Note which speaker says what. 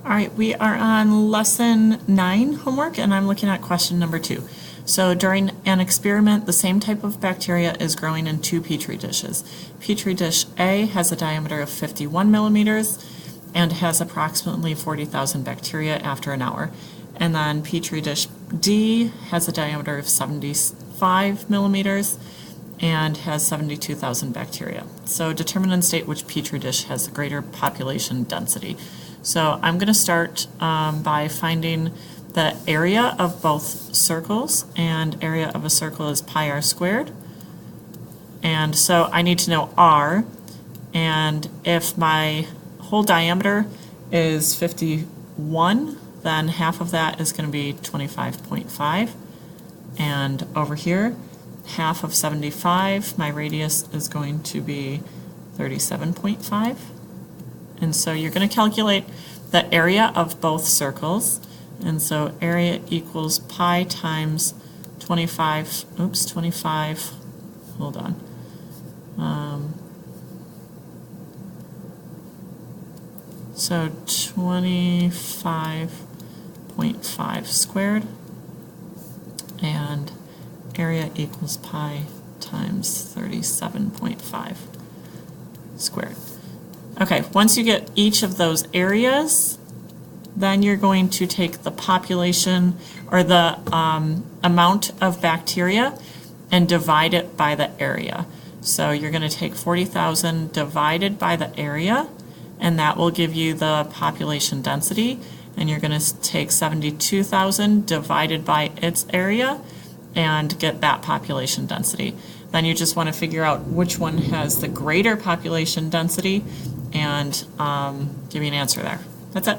Speaker 1: All right, we are on lesson 9 homework, and I'm looking at question number 2. So during an experiment, the same type of bacteria is growing in 2 petri dishes. Petri dish A has a diameter of 51 millimeters and has approximately 40,000 bacteria after an hour. And then Petri dish D has a diameter of 75 millimeters and has 72,000 bacteria. So determine and state which petri dish has the greater population density. So I'm going to start by finding the area of both circles, and area of a circle is pi r squared. And so I need to know r, and if my whole diameter is 51, then half of that is going to be 25.5. And over here, half of 75, my radius is going to be 37.5. And so you're going to calculate the area of both circles. And so area equals pi times 25, hold on. So 25.5 squared, and area equals pi times 37.5 squared. Okay, once you get each of those areas, then you're going to take the population or the amount of bacteria and divide it by the area. So you're going to take 40,000 divided by the area, and that will give you the population density. And you're going to take 72,000 divided by its area and get that population density. Then you just want to figure out which one has the greater population density and give me an answer there. That's it.